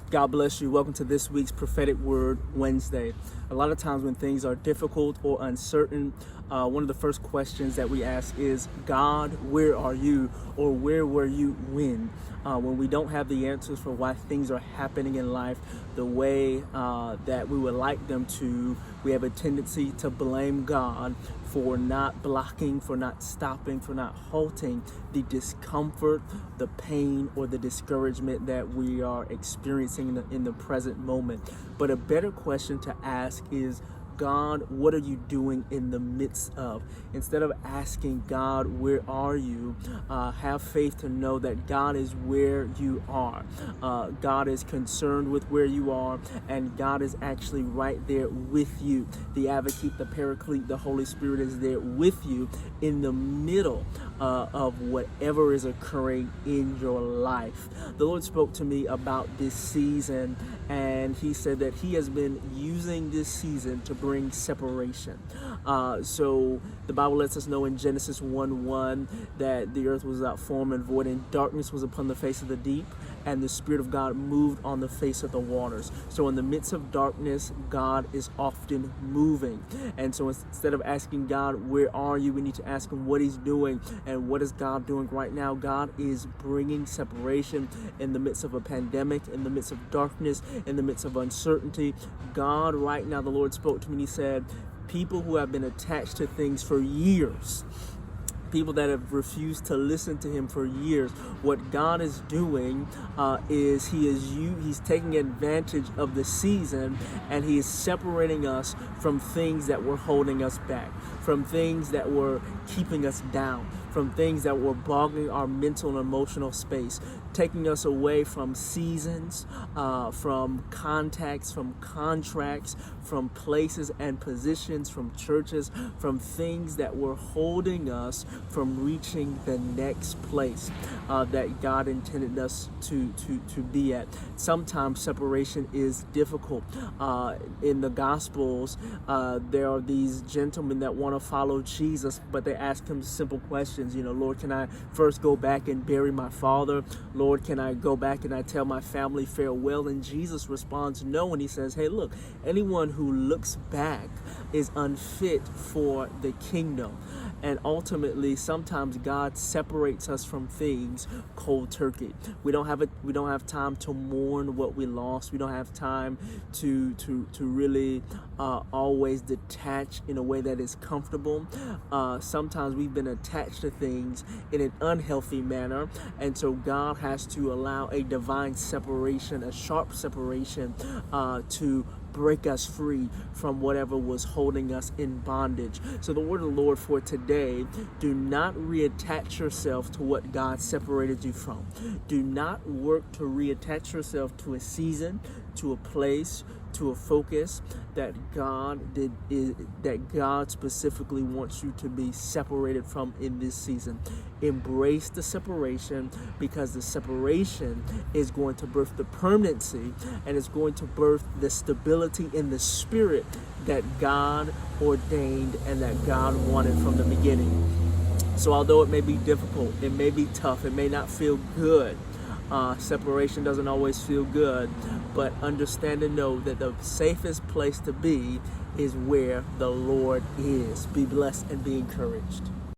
God bless you. Welcome to this week's Prophetic Word Wednesday. A lot of times when things are difficult or uncertain, one of the first questions that we ask is, God, where are you? Or where were you when? When we don't have the answers for why things are happening in life the way that we would like them to, we have a tendency to blame God for not blocking, for not stopping, for not halting the discomfort, the pain, or the discouragement that we are experiencing in the present moment. But a better question to ask is, God, what are you doing in the midst of? Instead of asking God, where are you? Have faith to know that God is where you are. God is concerned with where you are, and God is actually right there with you. The Advocate, the Paraclete, the Holy Spirit is there with you in the middle of whatever is occurring in your life. The Lord spoke to me about this season, and He said that He has been using this season to bring separation. So the Bible lets us know in Genesis 1:1 that the earth was without form and void, and darkness was upon the face of the deep, and the Spirit of God moved on the face of the waters. So in the midst of darkness, God is often moving. And so instead of asking God, where are you? We need to ask Him what He's doing. And what is God doing right now? God is bringing separation in the midst of a pandemic, in the midst of darkness, in the midst of uncertainty. God right now, the Lord spoke to me and He said, people who have been attached to things for years, people that have refused to listen to Him for years, what God is doing is He's taking advantage of the season, and He is separating us from things that were holding us back, from things that were keeping us down, from things that were bogging our mental and emotional space, taking us away from seasons, from contacts, from contracts, from places and positions, from churches, from things that were holding us from reaching the next place that God intended us to be at. Sometimes separation is difficult. In the Gospels, there are these gentlemen that want to follow Jesus, but they ask Him simple questions. Lord, can I first go back and bury my father? Lord, can I go back and I tell my family farewell? And Jesus responds no, and He says, hey, look, anyone who looks back is unfit for the kingdom. And ultimately, sometimes God separates us from things cold turkey. We don't have time to mourn what we lost. We don't have time to really always detach in a way that is comfortable. Sometimes we've been attached to things in an unhealthy manner, and so God has to allow a divine separation, a sharp separation, to break us free from whatever was holding us in bondage. So the word of the Lord for today, do not reattach yourself to what God separated you from. Do not work to reattach yourself to a season, to a place, to a focus that God specifically wants you to be separated from in this season. Embrace the separation, because the separation is going to birth the permanency, and it's going to birth the stability in the spirit that God ordained and that God wanted from the beginning. So although it may be difficult, it may be tough, it may not feel good, separation doesn't always feel good, but understand and know that the safest place to be is where the Lord is. Be blessed and be encouraged.